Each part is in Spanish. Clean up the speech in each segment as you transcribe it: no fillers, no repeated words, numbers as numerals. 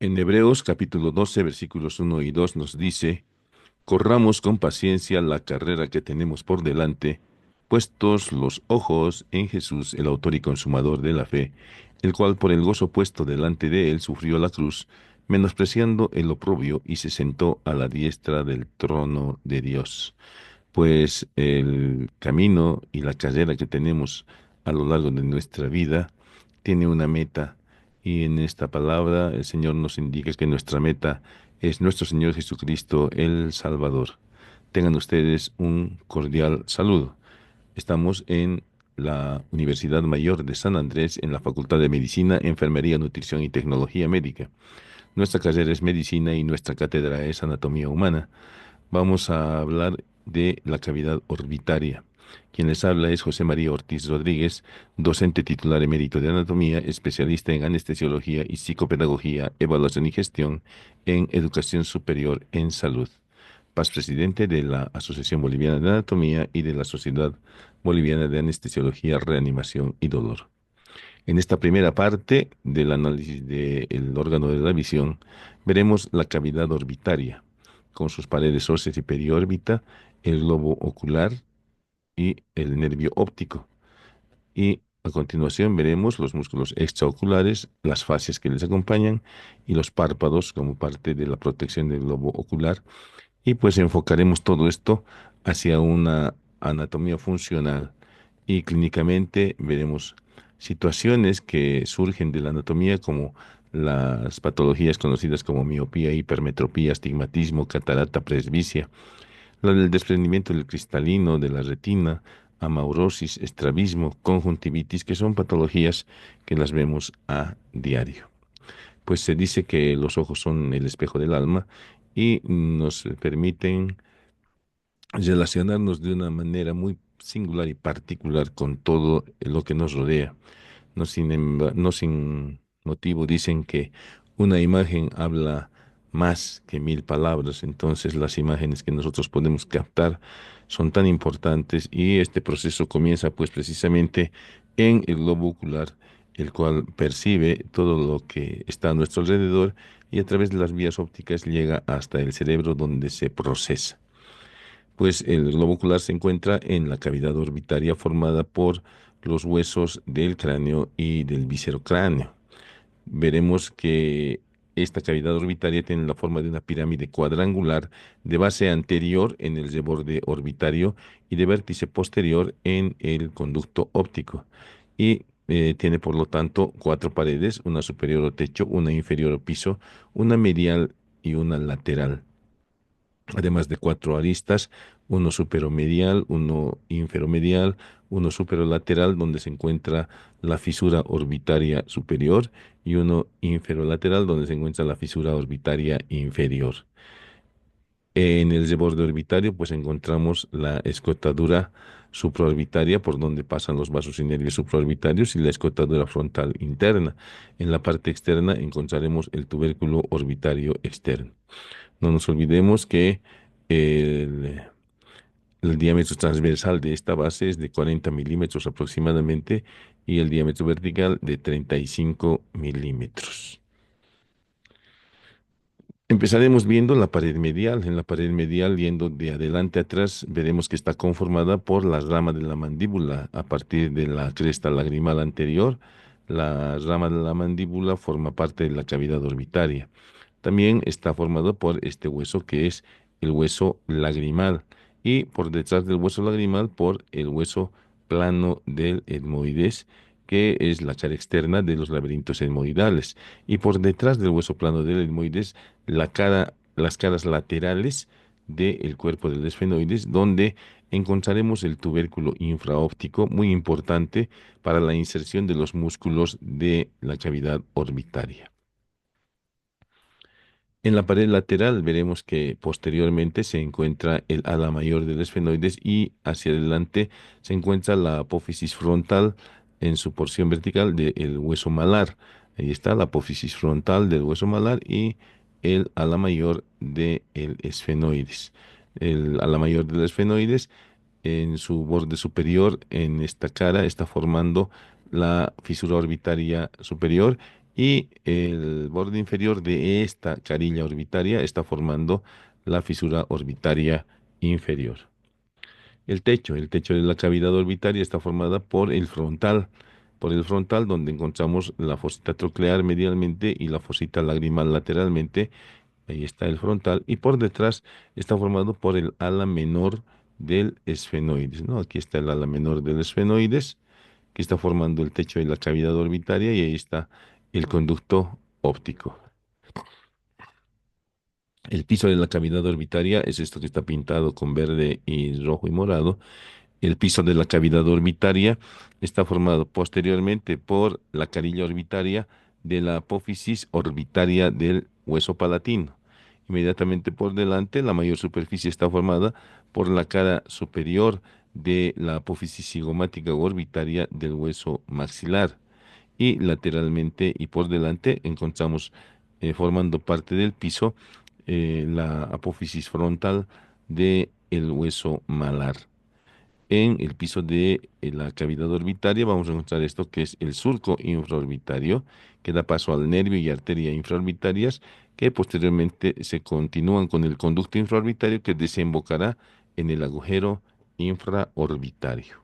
En Hebreos capítulo 12 versículos 1 y 2 nos dice, corramos con paciencia la carrera que tenemos por delante, puestos los ojos en Jesús, el autor y consumador de la fe, el cual por el gozo puesto delante de él sufrió la cruz, menospreciando el oprobio, y se sentó a la diestra del trono de Dios. Pues el camino y la carrera que tenemos a lo largo de nuestra vida tiene una meta, y en esta palabra el Señor nos indica que nuestra meta es nuestro Señor Jesucristo, el Salvador. Tengan ustedes un cordial saludo. Estamos en la Universidad Mayor de San Andrés, en la Facultad de Medicina, Enfermería, Nutrición y Tecnología Médica. Nuestra carrera es medicina y nuestra cátedra es anatomía humana. Vamos a hablar de la cavidad orbitaria. Quien les habla es José María Ortiz Rodríguez, docente titular emérito de anatomía, especialista en anestesiología y psicopedagogía, evaluación y gestión en educación superior en salud. Paz presidente de la Asociación Boliviana de Anatomía y de la Sociedad Boliviana de Anestesiología, Reanimación y Dolor. En esta primera parte del análisis del órgano de la visión, veremos la cavidad orbitaria, con sus paredes óseas y periórbita, el globo ocular y el nervio óptico. Y a continuación veremos los músculos extraoculares, las fascias que les acompañan y los párpados como parte de la protección del globo ocular. Y pues enfocaremos todo esto hacia una anatomía funcional, y clínicamente veremos situaciones que surgen de la anatomía como las patologías conocidas como miopía, hipermetropía, astigmatismo, catarata, presbicia, la del desprendimiento del cristalino de la retina, amaurosis, estrabismo, conjuntivitis, que son patologías que las vemos a diario. Pues se dice que los ojos son el espejo del alma y nos permiten relacionarnos de una manera muy singular y particular con todo lo que nos rodea. No sin motivo dicen que una imagen habla más que mil palabras. Entonces las imágenes que nosotros podemos captar son tan importantes, y este proceso comienza pues precisamente en el globo ocular, el cual percibe todo lo que está a nuestro alrededor y a través de las vías ópticas llega hasta el cerebro, donde se procesa. Pues el globo ocular se encuentra en la cavidad orbitaria formada por los huesos del cráneo y del viscerocráneo. Veremos que esta cavidad orbitaria tiene la forma de una pirámide cuadrangular, de base anterior en el reborde orbitario y de vértice posterior en el conducto óptico. Y tiene por lo tanto cuatro paredes: una superior o techo, una inferior o piso, una medial y una lateral, además de cuatro aristas: uno superomedial, uno inferomedial, uno superolateral, donde se encuentra la fisura orbitaria superior, y uno inferolateral, donde se encuentra la fisura orbitaria inferior. En el borde orbitario, pues encontramos la escotadura supraorbitaria, por donde pasan los vasos y nervios supraorbitarios, y la escotadura frontal interna. En la parte externa encontraremos el tubérculo orbitario externo. No nos olvidemos que el, el diámetro transversal de esta base es de 40 milímetros aproximadamente, y el diámetro vertical de 35 milímetros. Empezaremos viendo la pared medial. En la pared medial, yendo de adelante a atrás, veremos que está conformada por la rama de la mandíbula. A partir de la cresta lagrimal anterior, la rama de la mandíbula forma parte de la cavidad orbitaria. También está formado por este hueso, que es el hueso lagrimal, y por detrás del hueso lagrimal por el hueso plano del etmoides, que es la cara externa de los laberintos etmoidales, y por detrás del hueso plano del etmoides las caras laterales del cuerpo del esfenoides, donde encontraremos el tubérculo infraóptico, muy importante para la inserción de los músculos de la cavidad orbitaria. En la pared lateral veremos que posteriormente se encuentra el ala mayor del esfenoides, y hacia adelante se encuentra la apófisis frontal en su porción vertical del hueso malar. Ahí está la apófisis frontal del hueso malar y el ala mayor del esfenoides. El ala mayor del esfenoides, en su borde superior, en esta cara, está formando la fisura orbitaria superior, y el borde inferior de esta carilla orbitaria está formando la fisura orbitaria inferior. El techo de la cavidad orbitaria está formada por el frontal donde encontramos la fosita troclear medialmente y la fosita lagrimal lateralmente. Ahí está el frontal y por detrás está formado por el ala menor del esfenoides, ¿no? Aquí está el ala menor del esfenoides que está formando el techo de la cavidad orbitaria y ahí está el conducto óptico. El piso de la cavidad orbitaria es esto que está pintado con verde y rojo y morado. El piso de la cavidad orbitaria está formado posteriormente por la carilla orbitaria de la apófisis orbitaria del hueso palatino. Inmediatamente por delante, la mayor superficie está formada por la cara superior de la apófisis cigomática orbitaria del hueso maxilar. Y lateralmente y por delante encontramos formando parte del piso la apófisis frontal del hueso malar. En el piso de la cavidad orbitaria vamos a encontrar esto que es el surco infraorbitario, que da paso al nervio y arteria infraorbitarias, que posteriormente se continúan con el conducto infraorbitario que desembocará en el agujero infraorbitario.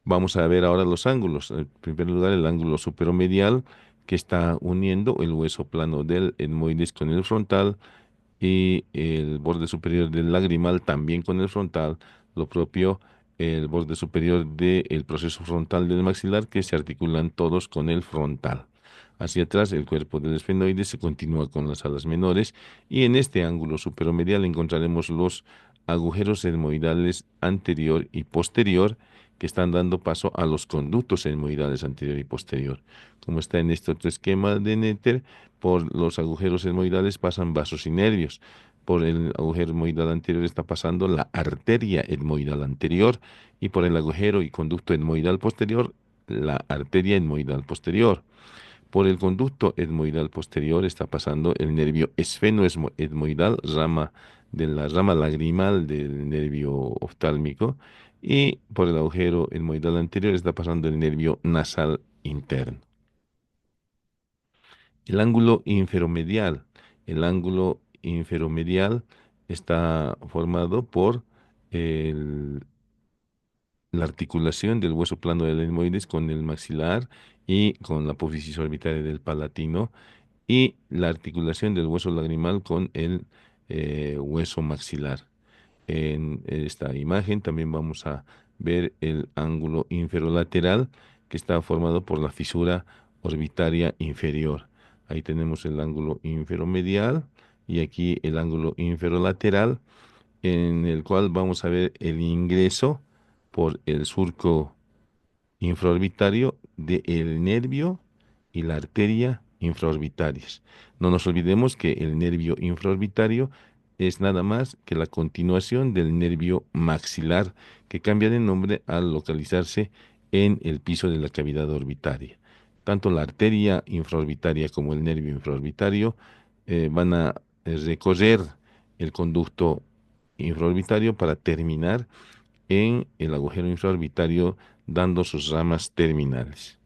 Vamos a ver ahora los ángulos. En primer lugar, el ángulo superomedial que está uniendo el hueso plano del etmoides con el frontal y el borde superior del lagrimal también con el frontal, lo propio el borde superior del proceso frontal del maxilar que se articulan todos con el frontal. Hacia atrás, el cuerpo del esfenoide se continúa con las alas menores y en este ángulo superomedial encontraremos los agujeros etmoidales anterior y posterior que están dando paso a los conductos etmoidales anterior y posterior. Como está en este otro esquema de Netter, por los agujeros etmoidales pasan vasos y nervios. Por el agujero etmoidal anterior está pasando la arteria etmoidal anterior y por el agujero y conducto etmoidal posterior, la arteria etmoidal posterior. Por el conducto etmoidal posterior está pasando el nervio esfenoetmoidal, rama de la rama lagrimal del nervio oftálmico, y por el agujero etmoidal anterior está pasando el nervio nasal interno. El ángulo inferomedial. El ángulo inferomedial está formado por el- la articulación del hueso plano del etmoides con el maxilar y con la apófisis orbitaria del palatino y la articulación del hueso lagrimal con el hueso maxilar. En esta imagen también vamos a ver el ángulo inferolateral que está formado por la fisura orbitaria inferior. Ahí tenemos el ángulo inferomedial y aquí el ángulo inferolateral en el cual vamos a ver el ingreso por el surco infraorbitario del nervio y la arteria infraorbitarias. No nos olvidemos que el nervio infraorbitario es nada más que la continuación del nervio maxilar, que cambia de nombre al localizarse en el piso de la cavidad orbitaria. Tanto la arteria infraorbitaria como el nervio infraorbitario van a recorrer el conducto infraorbitario para terminar en el agujero infraorbitario dando sus ramas terminales.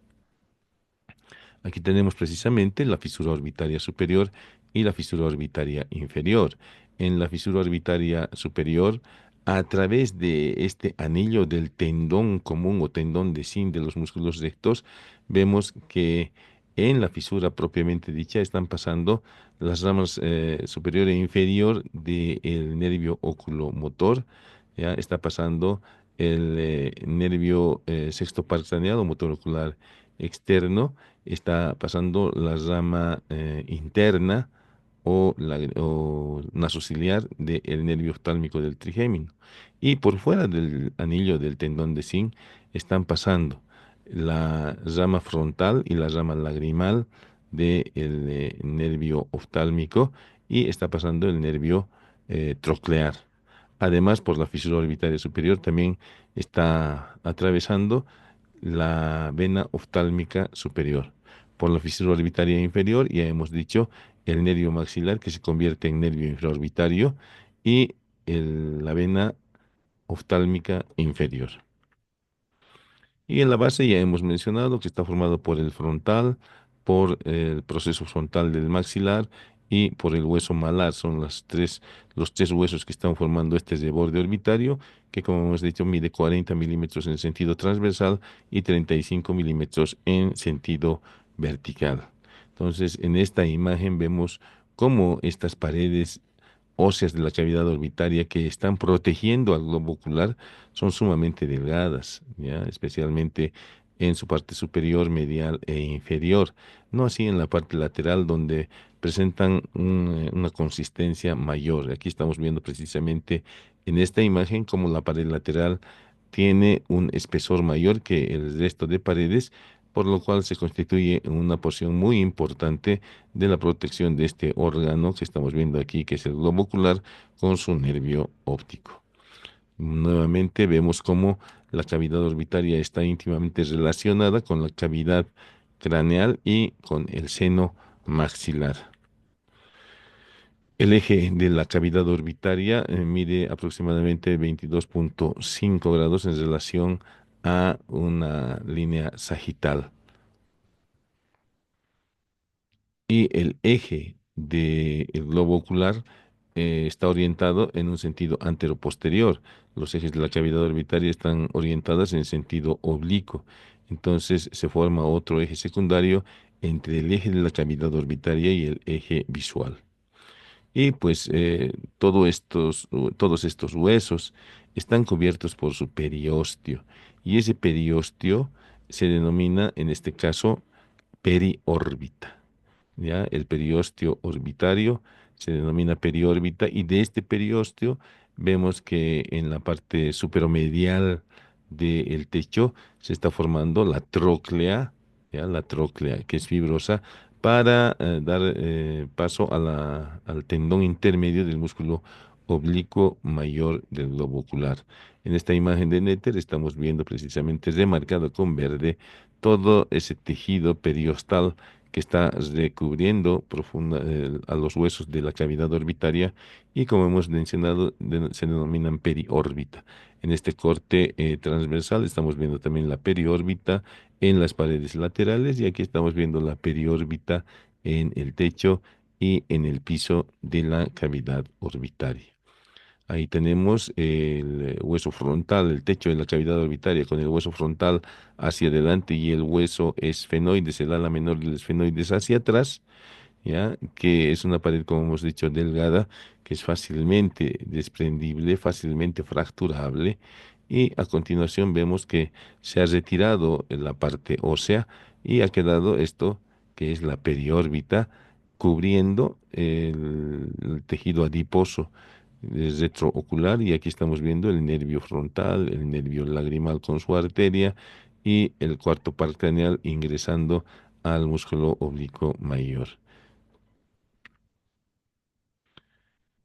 Aquí tenemos precisamente la fisura orbitaria superior y la fisura orbitaria inferior. En la fisura orbitaria superior, a través de este anillo del tendón común o tendón de Sim de los músculos rectos, vemos que en la fisura propiamente dicha están pasando las ramas superior e inferior del nervio oculomotor. Ya está pasando el nervio sexto parcraneal o motor ocular externo, está pasando la rama interna o nasociliar del nervio oftálmico del trigémino. Y por fuera del anillo del tendón de Sim están pasando la rama frontal y la rama lagrimal del nervio oftálmico y está pasando el nervio troclear. Además, por la fisura orbitaria superior también está atravesando la vena oftálmica superior. Por la fisura orbitaria inferior, ya hemos dicho, el nervio maxilar que se convierte en nervio infraorbitario y la vena oftálmica inferior. Y en la base ya hemos mencionado que está formado por el frontal, por el proceso frontal del maxilar y por el hueso malar. Son los tres huesos que están formando este de borde orbitario, que como hemos dicho mide 40 milímetros en sentido transversal y 35 milímetros en sentido vertical. Entonces, en esta imagen vemos cómo estas paredes óseas de la cavidad orbitaria que están protegiendo al globo ocular son sumamente delgadas, ¿ya? Especialmente en su parte superior, medial e inferior, no así en la parte lateral donde presentan una consistencia mayor. Aquí estamos viendo precisamente en esta imagen cómo la pared lateral tiene un espesor mayor que el resto de paredes, por lo cual se constituye una porción muy importante de la protección de este órgano que estamos viendo aquí, que es el globo ocular, con su nervio óptico. Nuevamente vemos cómo la cavidad orbitaria está íntimamente relacionada con la cavidad craneal y con el seno maxilar. El eje de la cavidad orbitaria mide aproximadamente 22,5 grados en relación a una línea sagital. Y el eje del globo ocular está orientado en un sentido anteroposterior. Los ejes de la cavidad orbitaria están orientadas en sentido oblicuo. Entonces se forma otro eje secundario entre el eje de la cavidad orbitaria y el eje visual. Y pues todos estos huesos están cubiertos por su periósteo. Y ese periósteo se denomina, en este caso, periórbita. ¿Ya? El periósteo orbitario se denomina periórbita y de este periósteo vemos que en la parte superomedial del techo se está formando la tróclea, ¿ya? La tróclea que es fibrosa para dar paso a al tendón intermedio del músculo oblicuo mayor del globo ocular. En esta imagen de Néter estamos viendo precisamente remarcado con verde todo ese tejido periostal que está recubriendo a los huesos de la cavidad orbitaria y como hemos mencionado se denominan periórbita. En este corte transversal estamos viendo también la periórbita en las paredes laterales y aquí estamos viendo la periórbita en el techo y en el piso de la cavidad orbitaria. Ahí tenemos el hueso frontal, el techo de la cavidad orbitaria con el hueso frontal hacia adelante y el hueso esfenoides, el ala menor del esfenoides hacia atrás, ¿ya? Que es una pared, como hemos dicho, delgada, que es fácilmente desprendible, fácilmente fracturable. Y a continuación vemos que se ha retirado la parte ósea y ha quedado esto que es la periórbita cubriendo el tejido adiposo retroocular y aquí estamos viendo el nervio frontal, el nervio lagrimal con su arteria y el cuarto par craneal ingresando al músculo oblicuo mayor.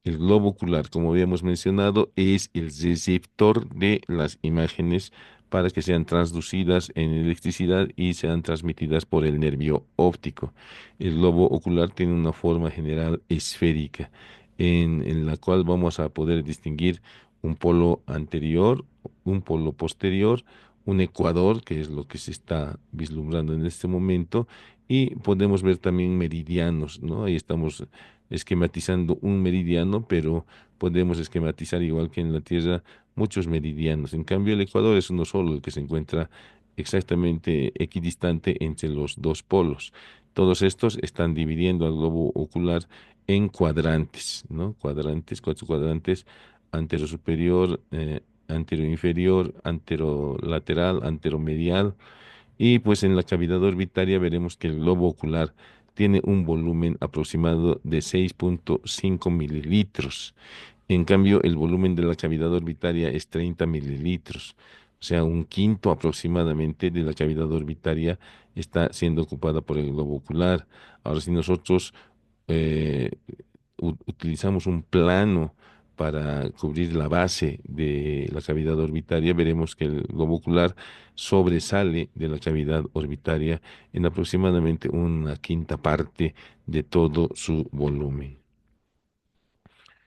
El globo ocular, como habíamos mencionado, es el receptor de las imágenes para que sean transducidas en electricidad y sean transmitidas por el nervio óptico. El globo ocular tiene una forma general esférica, en la cual vamos a poder distinguir un polo anterior, un polo posterior, un ecuador, que es lo que se está vislumbrando en este momento, y podemos ver también meridianos, ¿no? Ahí estamos esquematizando un meridiano, pero podemos esquematizar igual que en la Tierra muchos meridianos. En cambio, el Ecuador es uno solo, el que se encuentra exactamente equidistante entre los dos polos. Todos estos están dividiendo al globo ocular en cuadrantes, ¿no? Cuadrantes, cuatro cuadrantes, antero superior, antero inferior, antero lateral, antero medial y pues en la cavidad orbitaria veremos que el globo ocular tiene un volumen aproximado de 6,5 mililitros. En cambio, el volumen de la cavidad orbitaria es 30 mililitros. O sea, un quinto aproximadamente de la cavidad orbitaria está siendo ocupada por el globo ocular. Ahora, si nosotros eh, utilizamos un plano para cubrir la base de la cavidad orbitaria, veremos que el globo ocular sobresale de la cavidad orbitaria en aproximadamente una quinta parte de todo su volumen.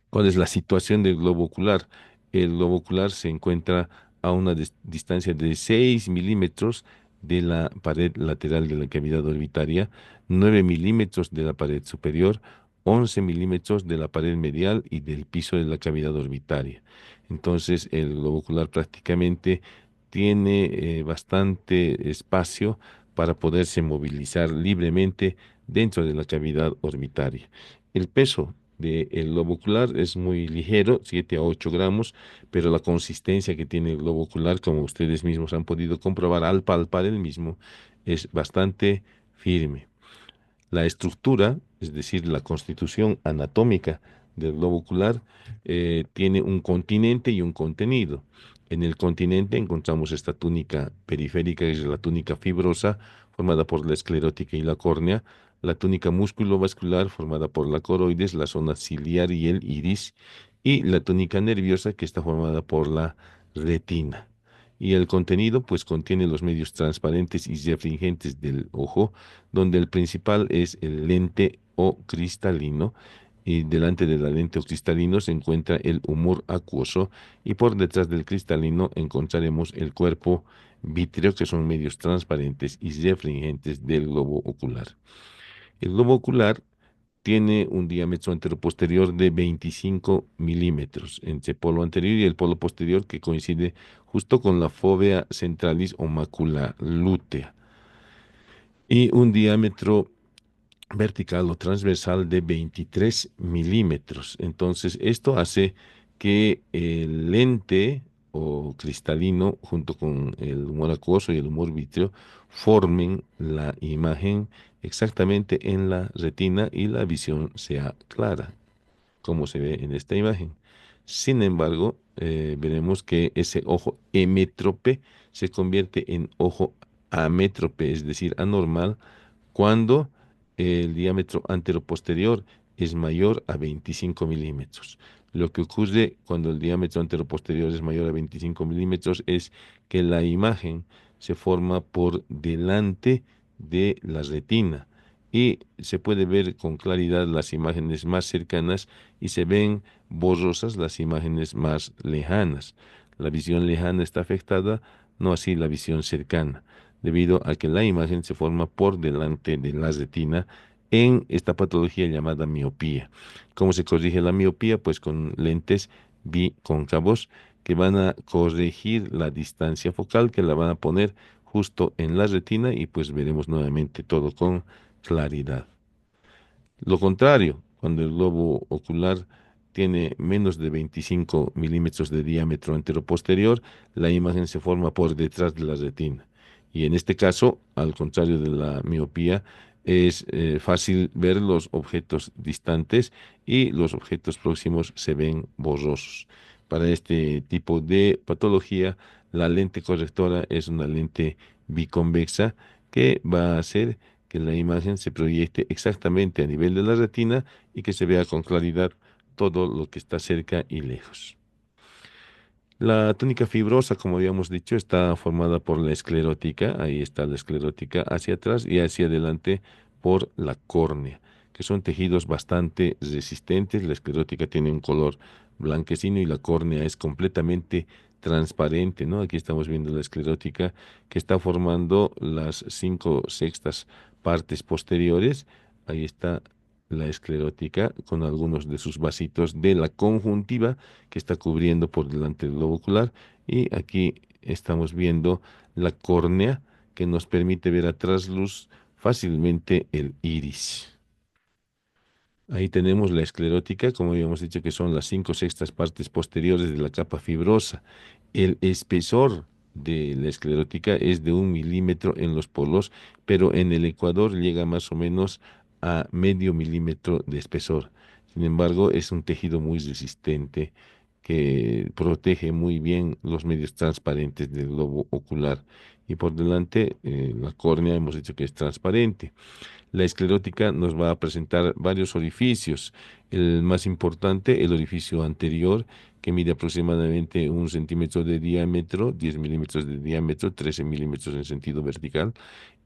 ¿Cuál es la situación del globo ocular? El globo ocular se encuentra a una distancia de 6 milímetros de la pared lateral de la cavidad orbitaria, 9 milímetros de la pared superior, 11 milímetros de la pared medial y del piso de la cavidad orbitaria. Entonces, el globo ocular prácticamente tiene bastante espacio para poderse movilizar libremente dentro de la cavidad orbitaria. El peso del globo ocular es muy ligero, 7 a 8 gramos, pero la consistencia que tiene el globo ocular, como ustedes mismos han podido comprobar al palpar el mismo, es bastante firme. La estructura, es decir, la constitución anatómica del globo ocular, tiene un continente y un contenido. En el continente encontramos esta túnica periférica, que es la túnica fibrosa, formada por la esclerótica y la córnea, la túnica musculovascular, formada por la coroides, la zona ciliar y el iris, y la túnica nerviosa, que está formada por la retina. Y el contenido, pues, contiene los medios transparentes y refringentes del ojo, donde el principal es el lente o cristalino, y delante de la lente o cristalino se encuentra el humor acuoso, y por detrás del cristalino encontraremos el cuerpo vítreo, que son medios transparentes y refringentes del globo ocular. El globo ocular tiene un diámetro anteroposterior de 25 milímetros entre el polo anterior y el polo posterior, que coincide justo con la fóvea centralis o mácula lútea, y un diámetro vertical o transversal de 23 milímetros. Entonces, esto hace que el lente o cristalino, junto con el humor acuoso y el humor vítreo, formen la imagen exactamente en la retina y la visión sea clara, como se ve en esta imagen. Sin embargo, veremos que ese ojo hemétrope se convierte en ojo amétrope, es decir, anormal, cuando el diámetro anteroposterior es mayor a 25 milímetros. Lo que ocurre cuando el diámetro anteroposterior es mayor a 25 milímetros es que la imagen se forma por delante de la retina, y se puede ver con claridad las imágenes más cercanas y se ven borrosas las imágenes más lejanas. La visión lejana está afectada, no así la visión cercana, debido a que la imagen se forma por delante de la retina en esta patología llamada miopía. ¿Cómo se corrige la miopía? Pues con lentes bicóncavos que van a corregir la distancia focal, que la van a poner justo en la retina, y pues veremos nuevamente todo con claridad. Lo contrario, cuando el globo ocular tiene menos de 25 milímetros de diámetro anteroposterior, la imagen se forma por detrás de la retina. Y en este caso, al contrario de la miopía, es fácil ver los objetos distantes y los objetos próximos se ven borrosos. Para este tipo de patología, la lente correctora es una lente biconvexa que va a hacer que la imagen se proyecte exactamente a nivel de la retina y que se vea con claridad todo lo que está cerca y lejos. La túnica fibrosa, como habíamos dicho, está formada por la esclerótica, ahí está la esclerótica, hacia atrás y hacia adelante por la córnea, que son tejidos bastante resistentes. La esclerótica tiene un color blanquecino y la córnea es completamente transparente, ¿no? Aquí estamos viendo la esclerótica, que está formando las 5/6 partes posteriores. Ahí está la esclerótica con algunos de sus vasitos de la conjuntiva, que está cubriendo por delante del globo ocular, y aquí estamos viendo la córnea, que nos permite ver a trasluz fácilmente el iris. Ahí tenemos la esclerótica, como habíamos dicho, que son las 5/6 partes posteriores de la capa fibrosa. El espesor de la esclerótica es de 1 milímetro en los polos, pero en el ecuador llega más o menos a medio milímetro de espesor. Sin embargo, es un tejido muy resistente que protege muy bien los medios transparentes del globo ocular. Y por delante, la córnea hemos dicho que es transparente. La esclerótica nos va a presentar varios orificios. El más importante, el orificio anterior, que mide aproximadamente 1 centímetro de diámetro, 10 milímetros de diámetro, 13 milímetros en sentido vertical,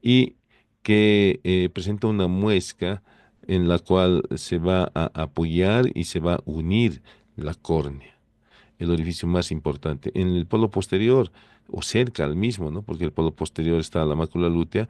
y que presenta una muesca en la cual se va a apoyar y se va a unir la córnea, el orificio más importante. En el polo posterior o cerca al mismo, ¿no? Porque el polo posterior está la mácula lútea.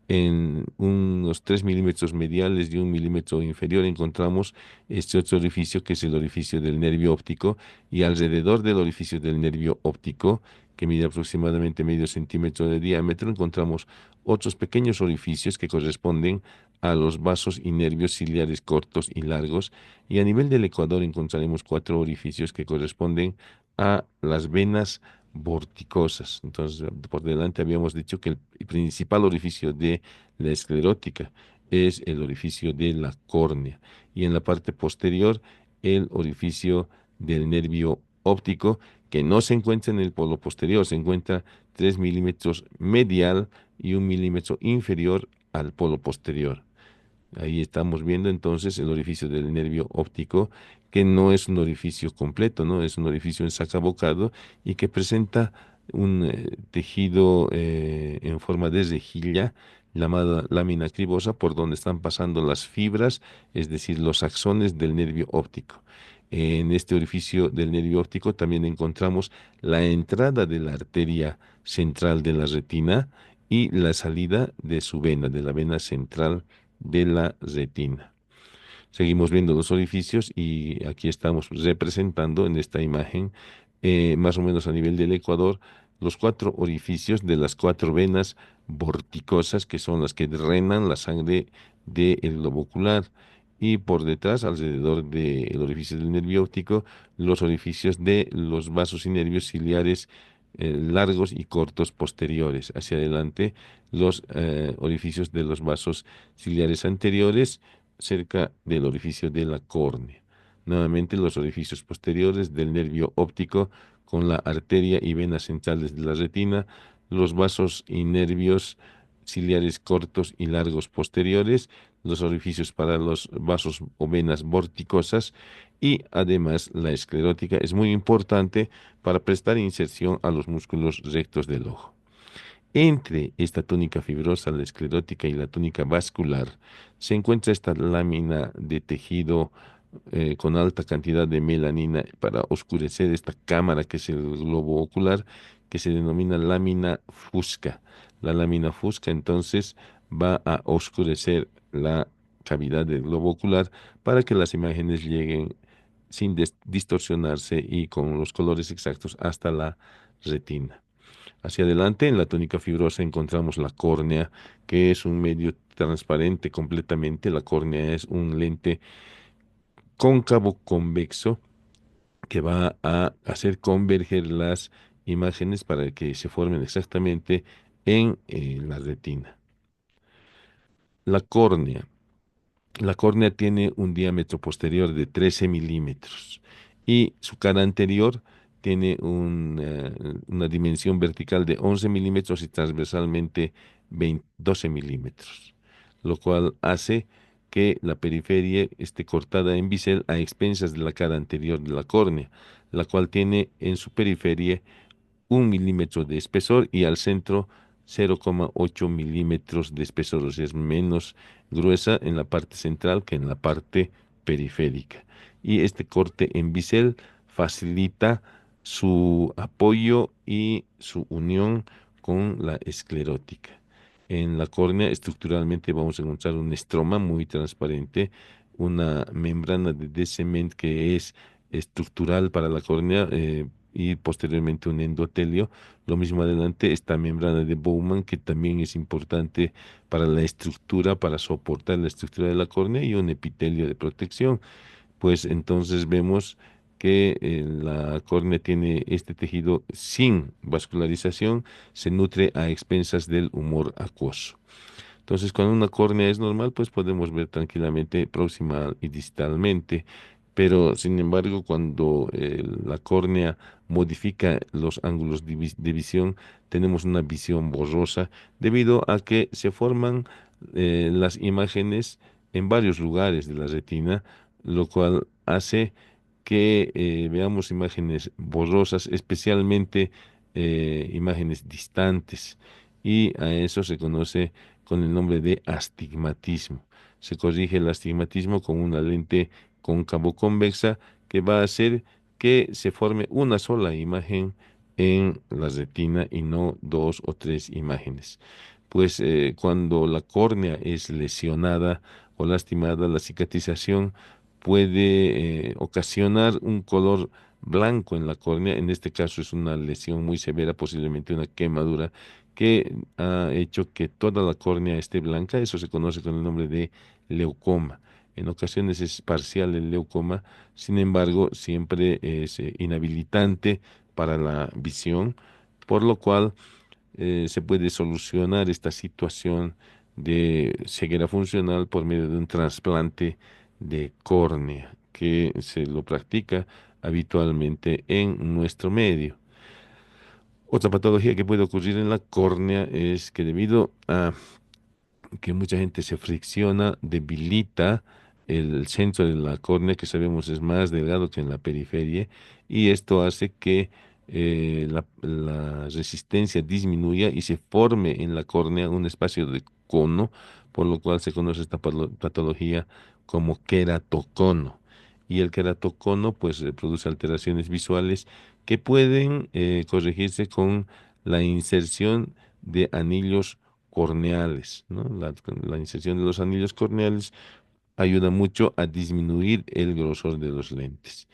En unos 3 milímetros mediales y 1 milímetro inferior encontramos este otro orificio que es el orificio del nervio óptico, y alrededor del orificio del nervio óptico, que mide aproximadamente medio centímetro de diámetro, encontramos otros pequeños orificios que corresponden a los vasos y nervios ciliares cortos y largos, y a nivel del ecuador encontraremos 4 orificios que corresponden a las venas vorticosas. Entonces, por delante habíamos dicho que el principal orificio de la esclerótica es el orificio de la córnea, y en la parte posterior el orificio del nervio óptico, que no se encuentra en el polo posterior, se encuentra 3 milímetros medial y 1 milímetro inferior al polo posterior. Ahí estamos viendo entonces el orificio del nervio óptico, que no es un orificio completo, ¿no? Es un orificio ensacabocado y que presenta un tejido en forma de rejilla llamada lámina cribosa, por donde están pasando las fibras, es decir, los axones del nervio óptico. En este orificio del nervio óptico también encontramos la entrada de la arteria central de la retina y la salida de su vena, de la vena central de la retina. Seguimos viendo los orificios y aquí estamos representando en esta imagen, más o menos a nivel del ecuador, los 4 orificios de las 4 venas vorticosas, que son las que drenan la sangre del globo ocular. Y por detrás, alrededor del orificio del nervio óptico, los orificios de los vasos y nervios ciliares largos y cortos posteriores. Hacia adelante, los orificios de los vasos ciliares anteriores cerca del orificio de la córnea. Nuevamente los orificios posteriores del nervio óptico con la arteria y venas centrales de la retina, los vasos y nervios ciliares cortos y largos posteriores, los orificios para los vasos o venas vorticosas, y además la esclerótica es muy importante para prestar inserción a los músculos rectos del ojo. Entre esta túnica fibrosa, la esclerótica, y la túnica vascular, se encuentra esta lámina de tejido con alta cantidad de melanina para oscurecer esta cámara que es el globo ocular, que se denomina lámina fusca. La lámina fusca entonces va a oscurecer la cavidad del globo ocular para que las imágenes lleguen sin distorsionarse y con los colores exactos hasta la retina. Hacia adelante, en la túnica fibrosa encontramos la córnea, que es un medio transparente completamente. La córnea es un lente cóncavo convexo que va a hacer converger las imágenes para que se formen exactamente en la retina. La córnea. La córnea tiene un diámetro posterior de 13 milímetros y su cara anterior tiene una dimensión vertical de 11 milímetros y transversalmente 12 milímetros, lo cual hace que la periferia esté cortada en bisel a expensas de la cara anterior de la córnea, la cual tiene en su periferia 1 milímetro de espesor y al centro 0,8 milímetros de espesor, o sea, es menos gruesa en la parte central que en la parte periférica. Y este corte en bisel facilita su apoyo y su unión con la esclerótica. En la córnea estructuralmente vamos a encontrar un estroma muy transparente, una membrana de Descement que es estructural para la córnea, y posteriormente un endotelio. Lo mismo adelante, esta membrana de Bowman, que también es importante para la estructura, para soportar la estructura de la córnea, y un epitelio de protección. Pues entonces vemos que la córnea tiene este tejido sin vascularización, se nutre a expensas del humor acuoso. Entonces, cuando una córnea es normal, pues podemos ver tranquilamente proximal y distalmente, pero sin embargo, cuando la córnea modifica los ángulos de visión, tenemos una visión borrosa debido a que se forman las imágenes en varios lugares de la retina, lo cual hace que veamos imágenes borrosas, especialmente imágenes distantes, y a eso se conoce con el nombre de astigmatismo. Se corrige el astigmatismo con una lente cóncavo convexa que va a hacer que se forme una sola imagen en la retina y no dos o tres imágenes. Pues cuando la córnea es lesionada o lastimada, la cicatrización puede ocasionar un color blanco en la córnea. En este caso es una lesión muy severa, posiblemente una quemadura que ha hecho que toda la córnea esté blanca. Eso se conoce con el nombre de leucoma. En ocasiones es parcial el leucoma, sin embargo, siempre es inhabilitante para la visión, por lo cual se puede solucionar esta situación de ceguera funcional por medio de un trasplante de córnea, que se lo practica habitualmente en nuestro medio. Otra patología que puede ocurrir en la córnea es que debido a que mucha gente se fricciona, debilita el centro de la córnea, que sabemos es más delgado que en la periferia, y esto hace que la resistencia disminuya y se forme en la córnea un espacio de cono, por lo cual se conoce esta patología como queratocono. Y el queratocono pues produce alteraciones visuales que pueden corregirse con la inserción de anillos corneales, ¿no? La inserción de los anillos corneales ayuda mucho a disminuir el grosor de los lentes.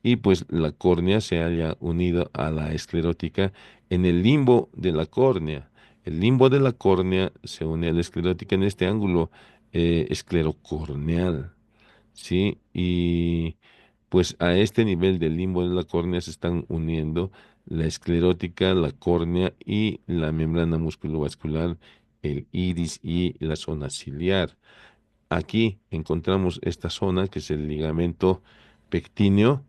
Y pues la córnea se halla unida a la esclerótica en el limbo de la córnea. El limbo de la córnea se une a la esclerótica en este ángulo esclerocorneal. ¿Sí? Y pues a este nivel del limbo de la córnea se están uniendo la esclerótica, la córnea y la membrana musculovascular, el iris y la zona ciliar. Aquí encontramos esta zona que es el ligamento pectíneo,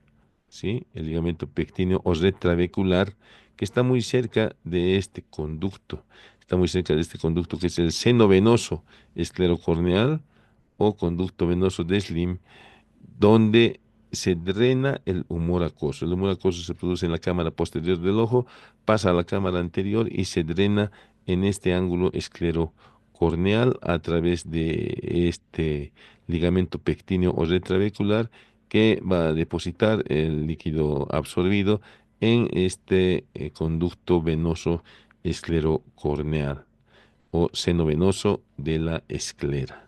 ¿sí? El ligamento pectíneo o retrabecular, que está muy cerca de este conducto. Está muy cerca de este conducto que es el seno venoso esclerocorneal o conducto venoso de Slim, donde se drena el humor acuoso. El humor acuoso se produce en la cámara posterior del ojo, pasa a la cámara anterior y se drena en este ángulo esclerocorneal a través de este ligamento pectíneo o retrabecular que va a depositar el líquido absorbido en este conducto venoso esclerocorneal o seno venoso de la esclera.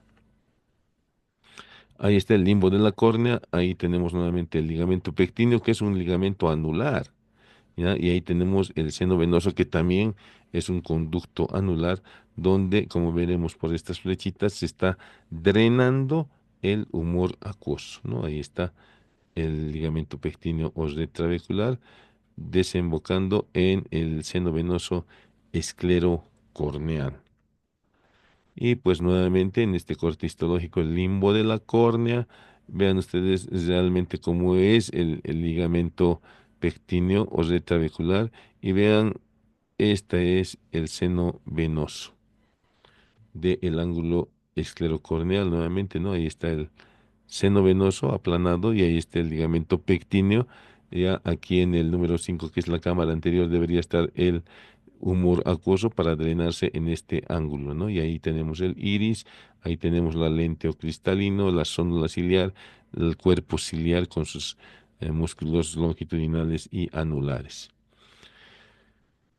Ahí está el limbo de la córnea, ahí tenemos nuevamente el ligamento pectíneo, que es un ligamento anular, ¿ya? Y ahí tenemos el seno venoso, que también es un conducto anular, donde, como veremos por estas flechitas, se está drenando el humor acuoso, ¿no? Ahí está el ligamento pectíneo o retrabecular, desembocando en el seno venoso esclerocorneal. Y pues nuevamente en este corte histológico, el limbo de la córnea, vean ustedes realmente cómo es el ligamento pectíneo o retrabecular y vean, este es el seno venoso del ángulo esclerocorneal nuevamente, ¿no? Ahí está el seno venoso aplanado y ahí está el ligamento pectíneo. Ya aquí en el número 5 que es la cámara anterior, debería estar el humor acuoso para drenarse en este ángulo, ¿no? Y ahí tenemos el iris, ahí tenemos la lente o cristalino, la zónula ciliar, el cuerpo ciliar con sus músculos longitudinales y anulares.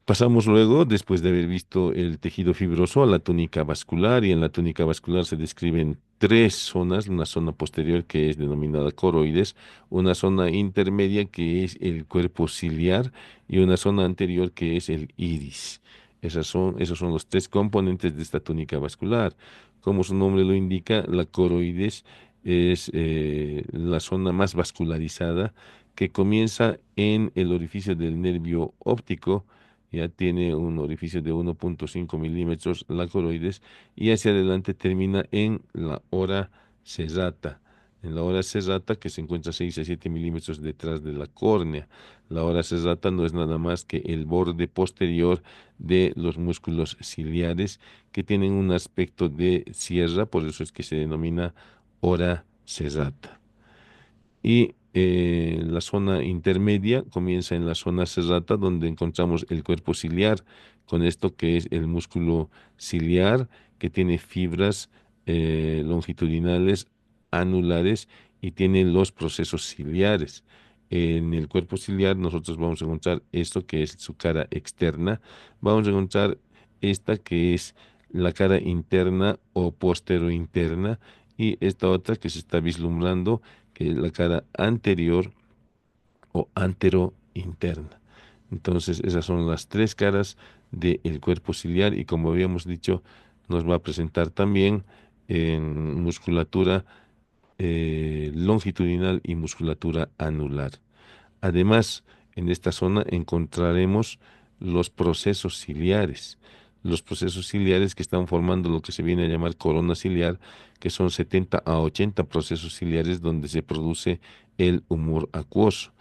Pasamos luego, después de haber visto el tejido fibroso, a la túnica vascular, y en la túnica vascular se describen tres zonas: una zona posterior que es denominada coroides, una zona intermedia que es el cuerpo ciliar y una zona anterior que es el iris. Esos son los tres componentes de esta túnica vascular. Como su nombre lo indica, la coroides es la zona más vascularizada, que comienza en el orificio del nervio óptico. Ya tiene un orificio de 1,5 milímetros la coroides, y hacia adelante termina en la hora serrata. En la hora serrata, que se encuentra 6 a 7 milímetros detrás de la córnea. La hora serrata no es nada más que el borde posterior de los músculos ciliares, que tienen un aspecto de sierra, por eso es que se denomina hora serrata. Y la zona intermedia comienza en la zona serrata, donde encontramos el cuerpo ciliar, con esto que es el músculo ciliar, que tiene fibras longitudinales, anulares, y tiene los procesos ciliares. En el cuerpo ciliar nosotros vamos a encontrar esto que es su cara externa, vamos a encontrar esta que es la cara interna o posterointerna y esta otra que se está vislumbrando que es la cara anterior o anterointerna. Entonces esas son las tres caras del cuerpo ciliar y como habíamos dicho nos va a presentar también en musculatura longitudinal y musculatura anular. Además, en esta zona encontraremos los procesos ciliares. Los procesos ciliares que están formando lo que se viene a llamar corona ciliar, que son 70 a 80 procesos ciliares donde se produce el humor acuoso.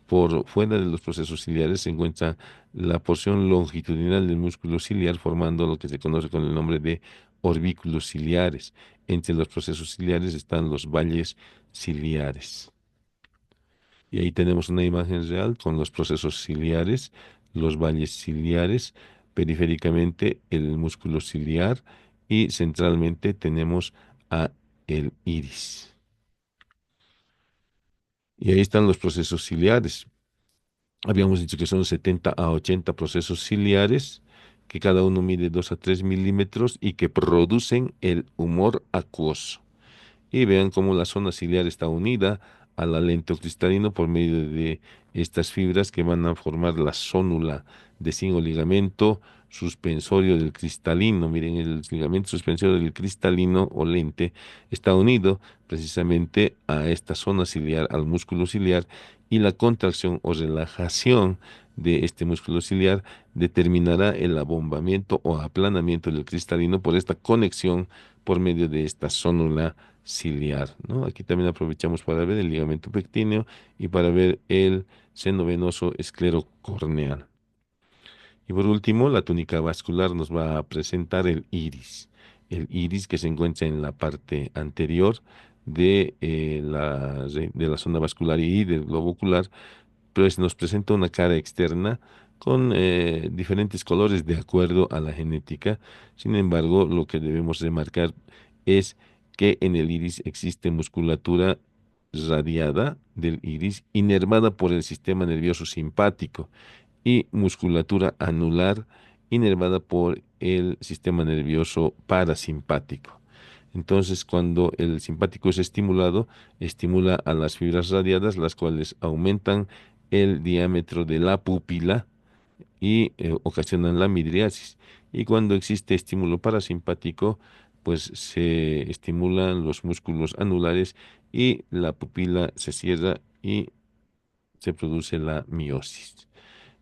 Por fuera de los procesos ciliares se encuentra la porción longitudinal del músculo ciliar formando lo que se conoce con el nombre de orbículos ciliares. Entre los procesos ciliares están los valles ciliares. Y ahí tenemos una imagen real con los procesos ciliares, los valles ciliares, periféricamente el músculo ciliar y centralmente tenemos a el iris. Y ahí están los procesos ciliares. Habíamos dicho que son 70 a 80 procesos ciliares, que cada uno mide 2 a 3 milímetros y que producen el humor acuoso. Y vean cómo la zona ciliar está unida a la lente cristalino por medio de estas fibras que van a formar la zónula de zinc o ligamento suspensorio del cristalino. Miren, el ligamento suspensorio del cristalino o lente está unido precisamente a esta zona ciliar, al músculo ciliar, y la contracción o relajación de este músculo ciliar determinará el abombamiento o aplanamiento del cristalino por esta conexión por medio de esta zónula ciliar, ¿no? Aquí también aprovechamos para ver el ligamento pectíneo y para ver el seno venoso esclerocorneal. Y por último, la túnica vascular nos va a presentar el iris que se encuentra en la parte anterior de la zona vascular y del globo ocular, pues nos presenta una cara externa con diferentes colores de acuerdo a la genética. Sin embargo, lo que debemos remarcar es que en el iris existe musculatura radiada del iris inervada por el sistema nervioso simpático y musculatura anular inervada por el sistema nervioso parasimpático. Entonces, cuando el simpático es estimulado, estimula a las fibras radiadas, las cuales aumentan el diámetro de la pupila y ocasionan la midriasis. Y cuando existe estímulo parasimpático, pues se estimulan los músculos anulares y la pupila se cierra y se produce la miosis.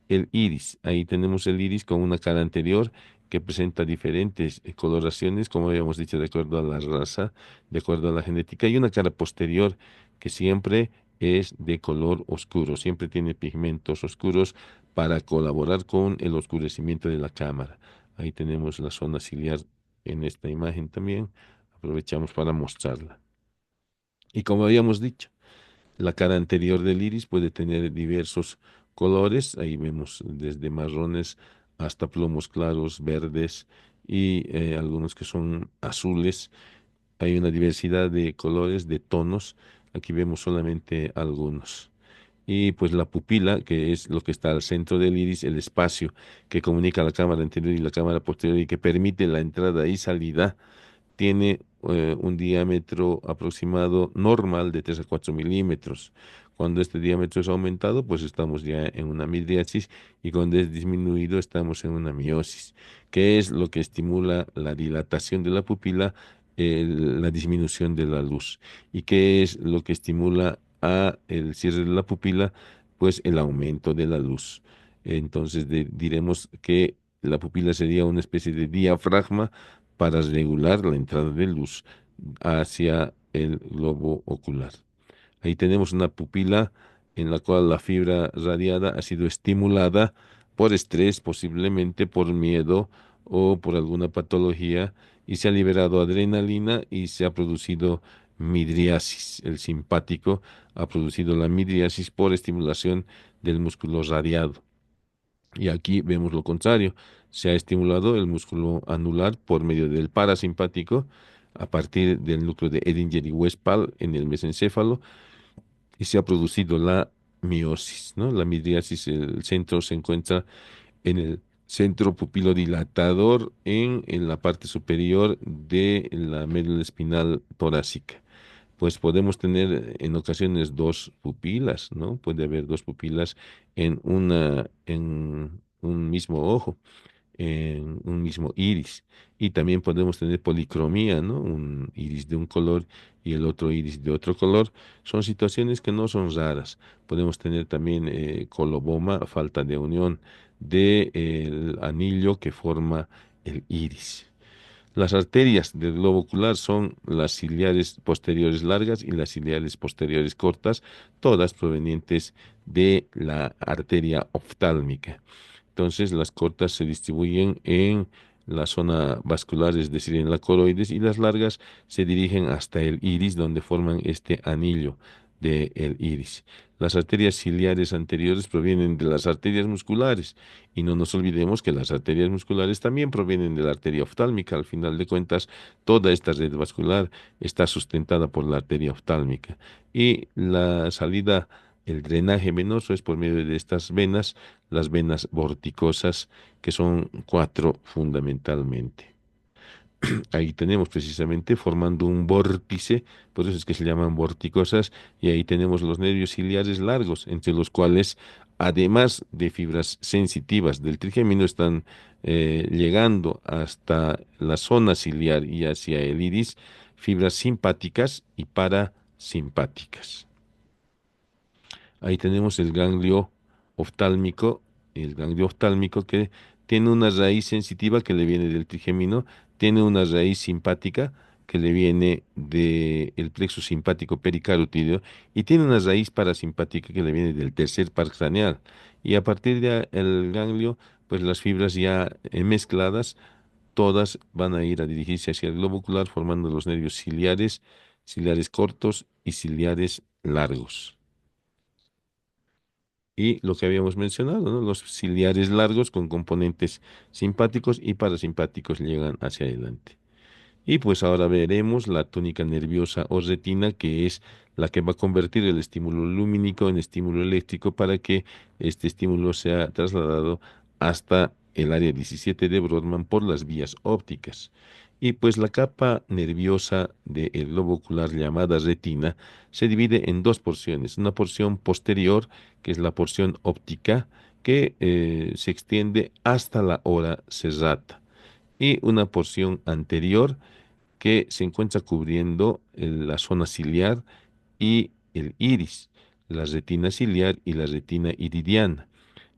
El iris, ahí tenemos el iris con una cara anterior que presenta diferentes coloraciones, como habíamos dicho, de acuerdo a la raza, de acuerdo a la genética, y una cara posterior que siempre es de color oscuro, siempre tiene pigmentos oscuros para colaborar con el oscurecimiento de la cámara. Ahí tenemos la zona ciliar en esta imagen también, aprovechamos para mostrarla. Y como habíamos dicho, la cara anterior del iris puede tener diversos colores, ahí vemos desde marrones hasta plomos claros, verdes y algunos que son azules. Hay una diversidad de colores, de tonos, aquí vemos solamente algunos. Y pues la pupila, que es lo que está al centro del iris, el espacio que comunica la cámara anterior y la cámara posterior y que permite la entrada y salida tiene un diámetro aproximado normal de 3 a 4 milímetros. Cuando este diámetro es aumentado, pues estamos ya en una midriasis y cuando es disminuido estamos en una miosis, que es lo que estimula la dilatación de la pupila, la disminución de la luz. ¿Y qué es lo que estimula a el cierre de la pupila? Pues el aumento de la luz. Entonces diremos que la pupila sería una especie de diafragma para regular la entrada de luz hacia el globo ocular. Ahí tenemos una pupila en la cual la fibra radiada ha sido estimulada por estrés, posiblemente por miedo o por alguna patología, y se ha liberado adrenalina y se ha producido midriasis. El simpático ha producido la midriasis por estimulación del músculo radiado. Y aquí vemos lo contrario. Se ha estimulado el músculo anular por medio del parasimpático a partir del núcleo de Edinger y Westphal en el mesencéfalo y se ha producido la miosis, ¿no? La midriasis, el centro se encuentra en el centro pupilodilatador en la parte superior de la médula espinal torácica. Pues podemos tener en ocasiones dos pupilas, ¿no? Puede haber dos pupilas en un mismo ojo, en un mismo iris. Y también podemos tener policromía, ¿no? Un iris de un color y el otro iris de otro color. Son situaciones que no son raras. Podemos tener también coloboma, falta de unión del anillo que forma el iris. Las arterias del globo ocular son las ciliares posteriores largas y las ciliares posteriores cortas, todas provenientes de la arteria oftálmica. Entonces, las cortas se distribuyen en la zona vascular, es decir, en la coroides, y las largas se dirigen hasta el iris, donde forman este anillo del iris. Las arterias ciliares anteriores provienen de las arterias musculares, y no nos olvidemos que las arterias musculares también provienen de la arteria oftálmica. Al final de cuentas, toda esta red vascular está sustentada por la arteria oftálmica. Y la salida, el drenaje venoso es por medio de estas venas, las venas vorticosas, que son cuatro fundamentalmente. Ahí tenemos precisamente formando un vórtice, por eso es que se llaman vorticosas, y ahí tenemos los nervios ciliares largos, entre los cuales, además de fibras sensitivas del trigémino, están llegando hasta la zona ciliar y hacia el iris, fibras simpáticas y parasimpáticas. Ahí tenemos el ganglio oftálmico que tiene una raíz sensitiva que le viene del trigémino, tiene una raíz simpática que le viene del plexo simpático pericarotídeo y tiene una raíz parasimpática que le viene del tercer par craneal. Y a partir del ganglio, pues las fibras ya mezcladas, todas van a ir a dirigirse hacia el globo ocular formando los nervios ciliares, ciliares cortos y ciliares largos. Y lo que habíamos mencionado, ¿no? Los ciliares largos con componentes simpáticos y parasimpáticos llegan hacia adelante. Y pues ahora veremos la tónica nerviosa o retina, que es la que va a convertir el estímulo lumínico en estímulo eléctrico para que este estímulo sea trasladado hasta el área 17 de Brodmann por las vías ópticas. Y pues la capa nerviosa del globo ocular llamada retina se divide en dos porciones. Una porción posterior, que es la porción óptica, que se extiende hasta la hora serrata. Y una porción anterior, que se encuentra cubriendo la zona ciliar y el iris, la retina ciliar y la retina iridiana.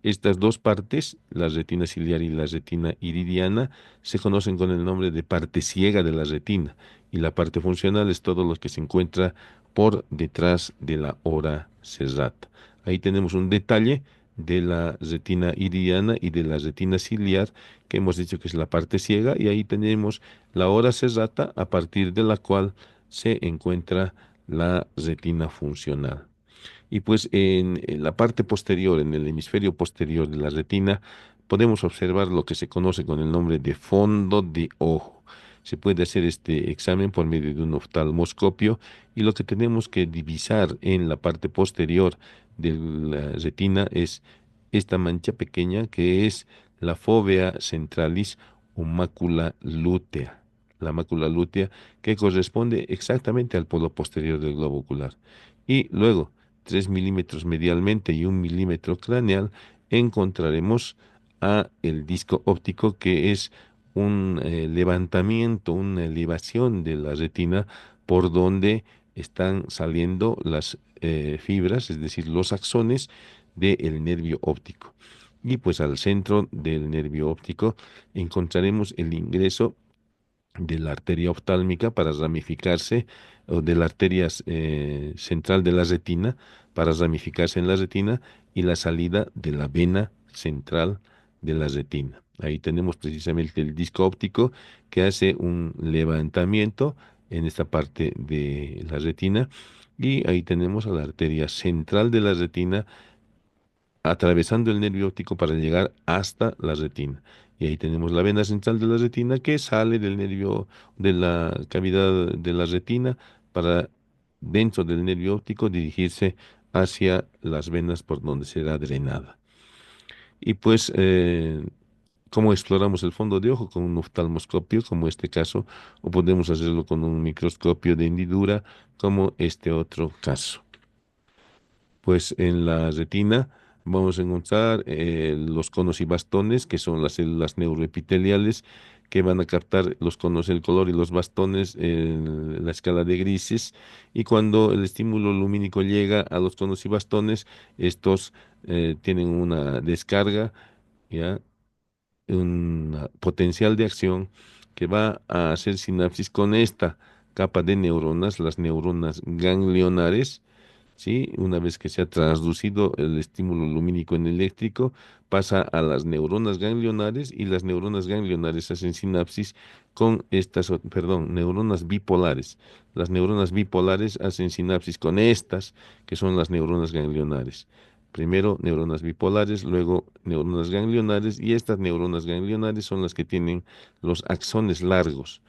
Estas dos partes, la retina ciliar y la retina iridiana, se conocen con el nombre de parte ciega de la retina, y la parte funcional es todo lo que se encuentra por detrás de la hora serrata. Ahí tenemos un detalle de la retina iridiana y de la retina ciliar, que hemos dicho que es la parte ciega, y ahí tenemos la hora serrata, a partir de la cual se encuentra la retina funcional. Y pues en la parte posterior, en el hemisferio posterior de la retina, podemos observar lo que se conoce con el nombre de fondo de ojo. Se puede hacer este examen por medio de un oftalmoscopio, y lo que tenemos que divisar en la parte posterior de la retina es esta mancha pequeña que es la fovea centralis o mácula lútea. La mácula lútea, que corresponde exactamente al polo posterior del globo ocular. Y luego, 3 milímetros medialmente y 1 milímetro craneal, encontraremos a el disco óptico, que es un levantamiento, una elevación de la retina por donde están saliendo las fibras, es decir, los axones del nervio óptico. Y pues al centro del nervio óptico encontraremos el ingreso de la arteria oftálmica para ramificarse, o de la arteria central de la retina para ramificarse en la retina, y la salida de la vena central de la retina. Ahí tenemos precisamente el disco óptico que hace un levantamiento en esta parte de la retina, y ahí tenemos a la arteria central de la retina atravesando el nervio óptico para llegar hasta la retina. Y ahí tenemos la vena central de la retina que sale del nervio, de la cavidad de la retina, para dentro del nervio óptico dirigirse hacia las venas por donde será drenada. Y pues, ¿cómo exploramos el fondo de ojo? Con un oftalmoscopio, como este caso, o podemos hacerlo con un microscopio de hendidura, como este otro caso. Pues en la retina vamos a encontrar los conos y bastones, que son las células neuroepiteliales, que van a captar los conos, el color y los bastones en la escala de grises. Y cuando el estímulo lumínico llega a los conos y bastones, estos tienen una descarga, ¿ya? Un potencial de acción que va a hacer sinapsis con esta capa de neuronas, las neuronas ganglionares. ¿Sí? Una vez que se ha transducido el estímulo lumínico en eléctrico, pasa a las neuronas ganglionares y las neuronas ganglionares hacen sinapsis con estas, perdón, neuronas bipolares. Las neuronas bipolares hacen sinapsis con estas, que son las neuronas ganglionares. Primero neuronas bipolares, luego neuronas ganglionares y estas neuronas ganglionares son las que tienen los axones largos.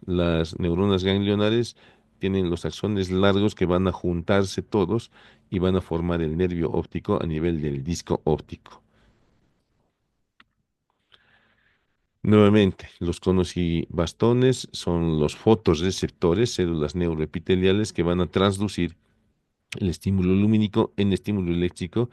Las neuronas ganglionares tienen los axones largos que van a juntarse todos y van a formar el nervio óptico a nivel del disco óptico. Nuevamente, los conos y bastones son los fotorreceptores, células neuroepiteliales que van a transducir el estímulo lumínico en estímulo eléctrico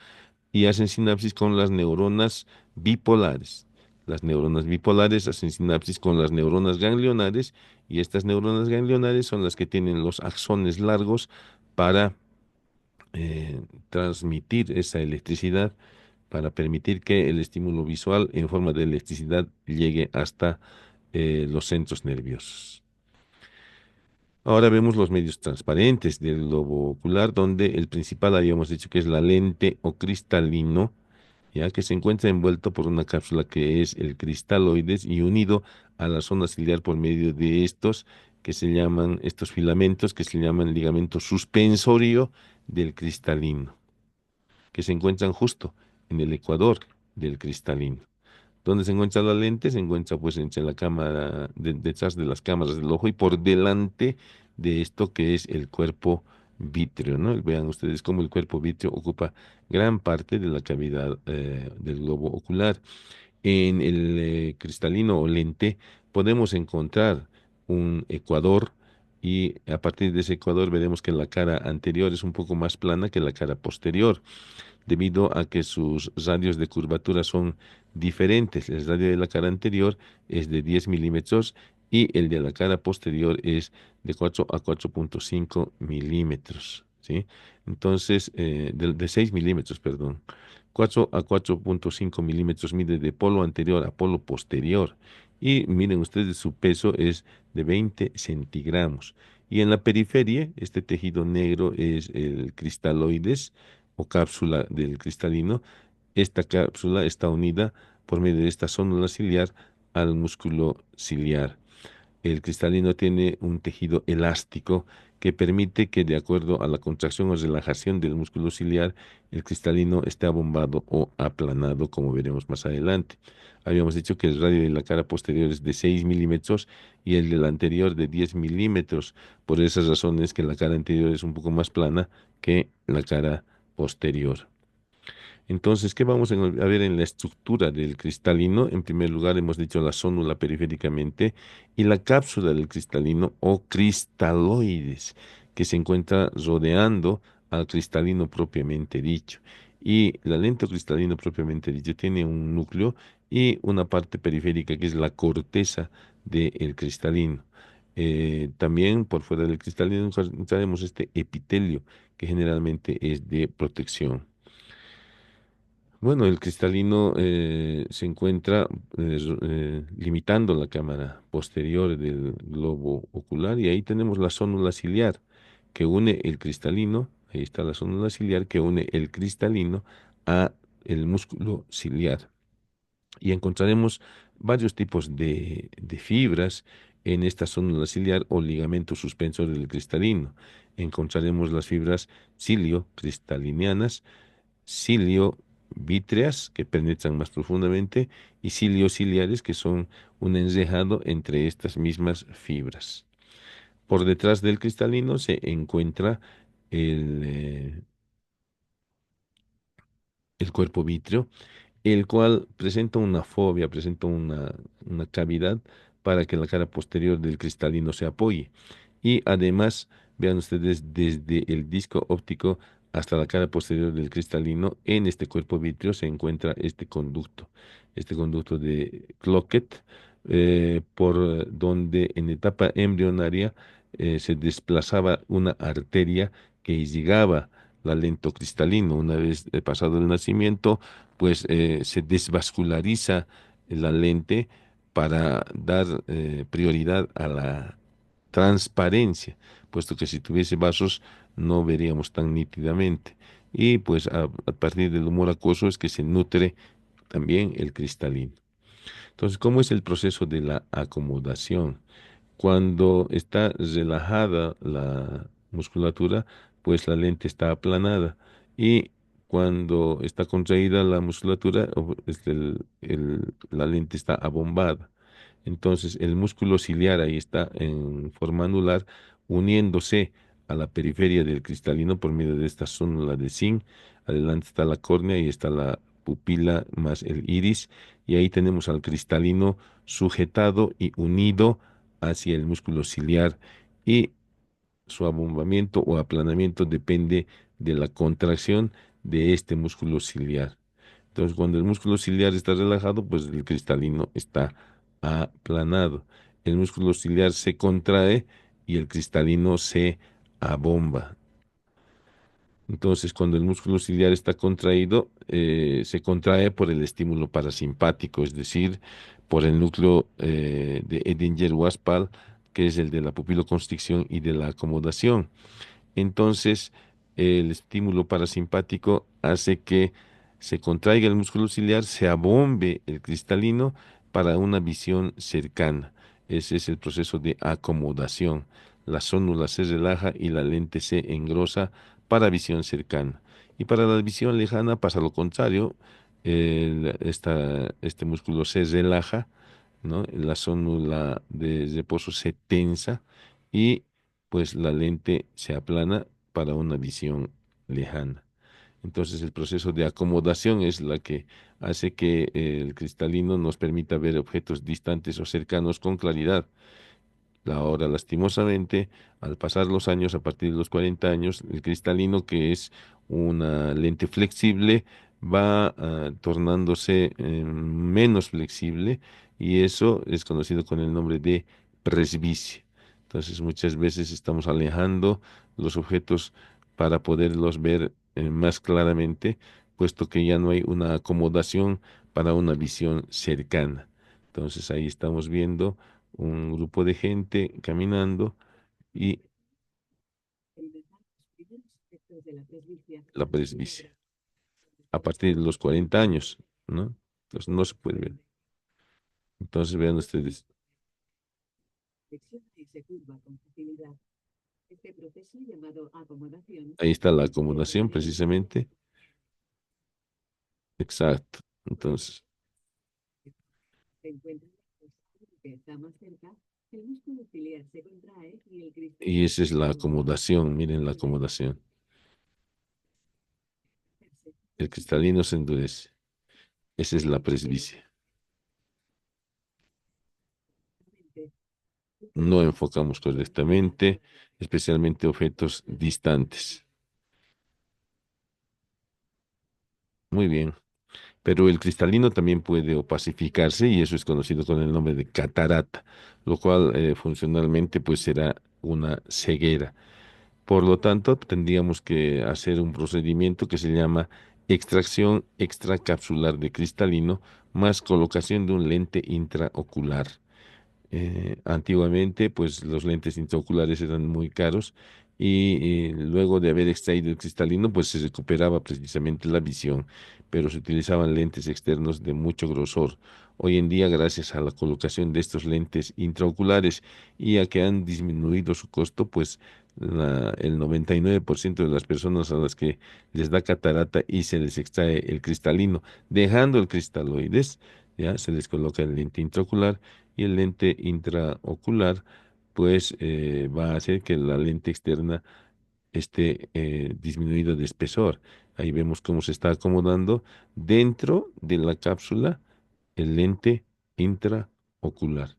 y hacen sinapsis con las neuronas bipolares. Las neuronas bipolares hacen sinapsis con las neuronas ganglionares y estas neuronas ganglionares son las que tienen los axones largos para transmitir esa electricidad, para permitir que el estímulo visual en forma de electricidad llegue hasta los centros nerviosos. Ahora vemos los medios transparentes del globo ocular, donde el principal habíamos dicho que es la lente o cristalino, ya que se encuentra envuelto por una cápsula que es el cristaloides y unido a la zona ciliar por medio de estos que se llaman, estos filamentos que se llaman ligamento suspensorio del cristalino, que se encuentran justo en el ecuador del cristalino. ¿Dónde se encuentra la lente? Se encuentra pues entre la cámara, detrás de las cámaras del ojo y por delante de esto que es el cuerpo vítreo, ¿no? Vean ustedes cómo el cuerpo vítreo ocupa gran parte de la cavidad del globo ocular. En el cristalino o lente podemos encontrar un ecuador y a partir de ese ecuador veremos que la cara anterior es un poco más plana que la cara posterior debido a que sus radios de curvatura son diferentes. El radio de la cara anterior es de 10 milímetros y el de la cara posterior es de 4 a 4,5 milímetros, ¿sí? Entonces, de 6 milímetros, perdón. 4 a 4,5 milímetros mide de polo anterior a polo posterior. Y miren ustedes, su peso es de 20 centigramos. Y en la periferia, este tejido negro es el cristaloides, o cápsula del cristalino. Esta cápsula está unida por medio de esta zónula ciliar al músculo ciliar. El cristalino tiene un tejido elástico que permite que, de acuerdo a la contracción o relajación del músculo ciliar, el cristalino esté abombado o aplanado, como veremos más adelante. Habíamos dicho que el radio de la cara posterior es de 6 milímetros y el del anterior de 10 milímetros. Por esas razones que la cara anterior es un poco más plana que la cara posterior. Entonces, ¿qué vamos a ver en la estructura del cristalino? En primer lugar, hemos dicho la zónula periféricamente y la cápsula del cristalino o cristaloides, que se encuentra rodeando al cristalino propiamente dicho. Y la lente cristalino propiamente dicho tiene un núcleo y una parte periférica que es la corteza del cristalino. También por fuera del cristalino encontraremos este epitelio que generalmente es de protección. Bueno, el cristalino se encuentra limitando la cámara posterior del globo ocular y ahí tenemos la zónula ciliar que une el cristalino, ahí está la zónula ciliar que une el cristalino a el músculo ciliar. Y encontraremos varios tipos de fibras en esta zónula ciliar o ligamento suspensor del cristalino. Encontraremos las fibras cilio-cristalinianas, cilio vítreas que penetran más profundamente y ciliociliares que son un enrejado entre estas mismas fibras. Por detrás del cristalino se encuentra el el cuerpo vítreo, el cual presenta una fobia, presenta una cavidad para que la cara posterior del cristalino se apoye. Y además, vean ustedes, desde el disco óptico hasta la cara posterior del cristalino, en este cuerpo vítreo se encuentra este conducto de Cloquet, por donde en etapa embrionaria se desplazaba una arteria que irrigaba la lente cristalino. Una vez pasado el nacimiento, pues se desvasculariza la lente para dar prioridad a la transparencia, puesto que si tuviese vasos no veríamos tan nítidamente. Y pues a partir del humor acuoso es que se nutre también el cristalino. Entonces, ¿cómo es el proceso de la acomodación? Cuando está relajada la musculatura, pues la lente está aplanada. Y cuando está contraída la musculatura, la lente está abombada. Entonces, el músculo ciliar ahí está en forma anular, uniéndose a la periferia del cristalino por medio de esta zónula de zinc. Adelante está la córnea y está la pupila más el iris. Y ahí tenemos al cristalino sujetado y unido hacia el músculo ciliar, y su abombamiento o aplanamiento depende de la contracción de este músculo ciliar. Entonces, cuando el músculo ciliar está relajado, pues el cristalino está aplanado. El músculo ciliar se contrae y el cristalino se abomba. Entonces, cuando el músculo ciliar está contraído, se contrae por el estímulo parasimpático, es decir, por el núcleo de Edinger-Waspal, que es el de la pupiloconstricción y de la acomodación. Entonces, el estímulo parasimpático hace que se contraiga el músculo ciliar, se abombe el cristalino para una visión cercana. Ese es el proceso de acomodación. La zónula se relaja y la lente se engrosa para visión cercana. Y para la visión lejana pasa lo contrario. Este músculo se relaja, ¿no? La zónula de reposo se tensa y pues la lente se aplana para una visión lejana. Entonces el proceso de acomodación es la que hace que el cristalino nos permita ver objetos distantes o cercanos con claridad. Ahora, lastimosamente, al pasar los años, a partir de los 40 años, el cristalino, que es una lente flexible, va tornándose menos flexible, y eso es conocido con el nombre de presbicia. Entonces, muchas veces estamos alejando los objetos para poderlos ver más claramente, puesto que ya no hay una acomodación para una visión cercana. Entonces, ahí estamos viendo un grupo de gente caminando y la presbicia a partir de los 40 años, ¿no? Entonces no se puede ver. Entonces vean ustedes, ahí está la acomodación precisamente, exacto. Entonces, y esa es la acomodación, miren la acomodación. El cristalino se endurece. Esa es la presbicia. No enfocamos correctamente, especialmente objetos distantes. Muy bien. Pero el cristalino también puede opacificarse y eso es conocido con el nombre de catarata, lo cual funcionalmente pues será una ceguera. Por lo tanto, tendríamos que hacer un procedimiento que se llama extracción extracapsular de cristalino más colocación de un lente intraocular. Antiguamente, pues los lentes intraoculares eran muy caros y luego de haber extraído el cristalino, pues se recuperaba precisamente la visión, pero se utilizaban lentes externos de mucho grosor. Hoy en día, gracias a la colocación de estos lentes intraoculares y a que han disminuido su costo, pues el 99% de las personas a las que les da catarata y se les extrae el cristalino, dejando el cristaloides, ya se les coloca el lente intraocular, y el lente intraocular pues va a hacer que la lente externa esté disminuida de espesor. Ahí vemos cómo se está acomodando dentro de la cápsula el lente intraocular.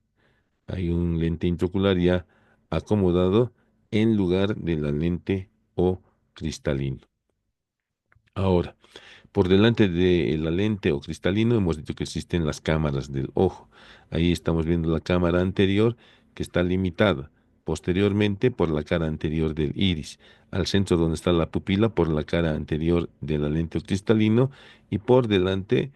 Hay un lente intraocular ya acomodado en lugar de la lente o cristalino. Ahora, por delante de la lente o cristalino hemos dicho que existen las cámaras del ojo. Ahí estamos viendo la cámara anterior que está limitada. Posteriormente por la cara anterior del iris. Al centro donde está la pupila por la cara anterior de la lente o cristalino y por delante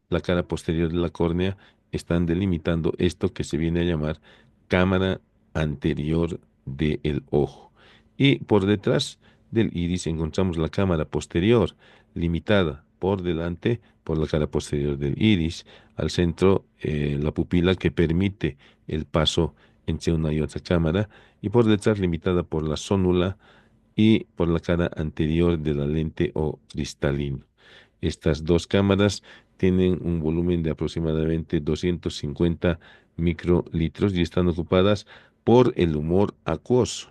la cara posterior de la córnea están delimitando esto que se viene a llamar cámara anterior del ojo. Y por detrás del iris encontramos la cámara posterior limitada por delante por la cara posterior del iris, al centro la pupila que permite el paso entre una y otra cámara y por detrás limitada por la zónula y por la cara anterior de la lente o cristalino. Estas dos cámaras tienen un volumen de aproximadamente 250 microlitros y están ocupadas por el humor acuoso.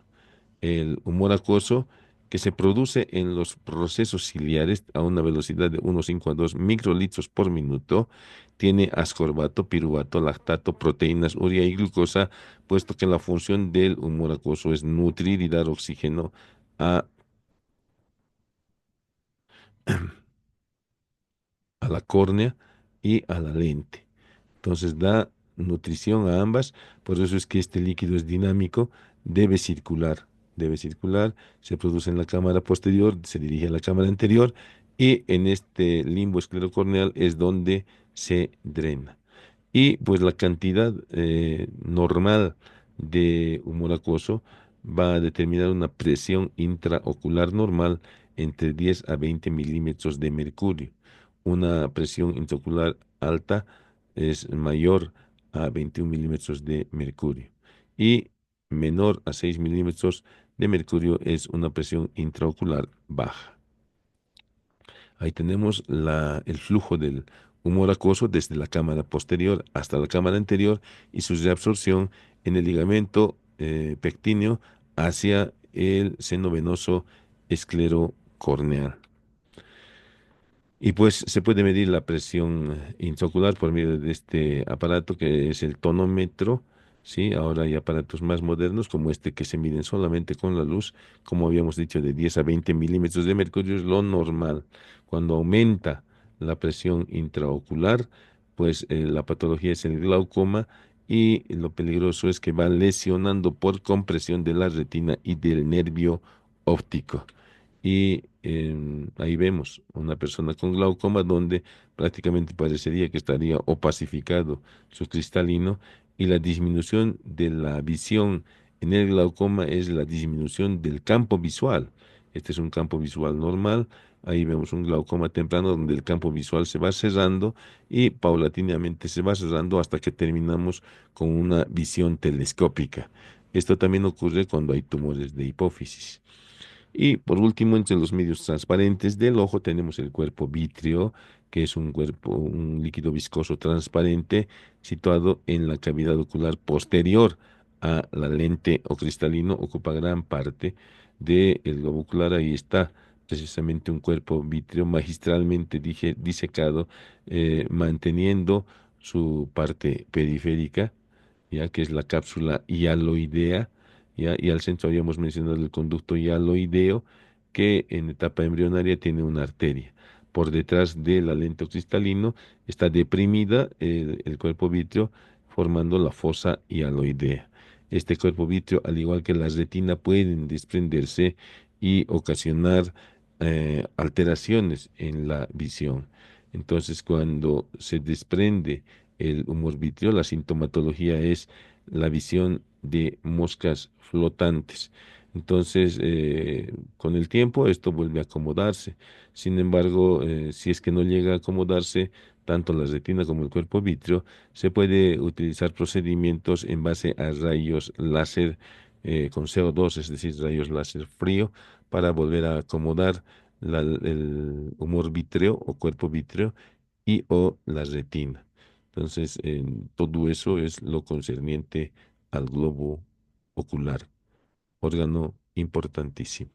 El humor acuoso que se produce en los procesos ciliares a una velocidad de 1,5 a 2 microlitros por minuto, tiene ascorbato, piruvato, lactato, proteínas, urea y glucosa, puesto que la función del humor acuoso es nutrir y dar oxígeno a, a la córnea y a la lente. Entonces da nutrición a ambas, por eso es que este líquido es dinámico, debe circular, se produce en la cámara posterior, se dirige a la cámara anterior y en este limbo esclerocorneal es donde se drena. Y pues la cantidad normal de humor acuoso va a determinar una presión intraocular normal entre 10 a 20 milímetros de mercurio. Una presión intraocular alta es mayor a 21 milímetros de mercurio y menor a 6 milímetros de mercurio es una presión intraocular baja. Ahí tenemos el flujo del humor acuoso desde la cámara posterior hasta la cámara anterior y su reabsorción en el ligamento pectíneo hacia el seno venoso esclerocorneal. Y pues se puede medir la presión intraocular por medio de este aparato que es el tonómetro, ¿sí? Ahora hay aparatos más modernos como este que se miden solamente con la luz, como habíamos dicho, de 10 a 20 milímetros de mercurio es lo normal. Cuando aumenta la presión intraocular, pues la patología es el glaucoma y lo peligroso es que va lesionando por compresión de la retina y del nervio óptico. Y ahí vemos una persona con glaucoma donde prácticamente parecería que estaría opacificado su cristalino y la disminución de la visión en el glaucoma es la disminución del campo visual. Este es un campo visual normal. Ahí vemos un glaucoma temprano donde el campo visual se va cerrando y paulatinamente se va cerrando hasta que terminamos con una visión telescópica. Esto también ocurre cuando hay tumores de hipófisis. Y por último, entre los medios transparentes del ojo tenemos el cuerpo vítreo, que es un líquido viscoso transparente situado en la cavidad ocular posterior a la lente o cristalino, ocupa gran parte del globo ocular. Ahí está precisamente un cuerpo vítreo magistralmente disecado, manteniendo su parte periférica, ya que es la cápsula hialoidea, ¿ya? Y al centro habíamos mencionado el conducto hialoideo, que en etapa embrionaria tiene una arteria. Por detrás del alento cristalino está deprimida el cuerpo vítreo, formando la fosa hialoidea. Este cuerpo vítreo, al igual que la retina, pueden desprenderse y ocasionar alteraciones en la visión. Entonces, cuando se desprende el humor vítreo, la sintomatología es la visión de moscas flotantes. Entonces, con el tiempo esto vuelve a acomodarse. Sin embargo, si es que no llega a acomodarse, tanto la retina como el cuerpo vítreo, se puede utilizar procedimientos en base a rayos láser con CO2, es decir, rayos láser frío, para volver a acomodar el humor vítreo o cuerpo vítreo y o la retina. Entonces, todo eso es lo concerniente al globo ocular, órgano importantísimo.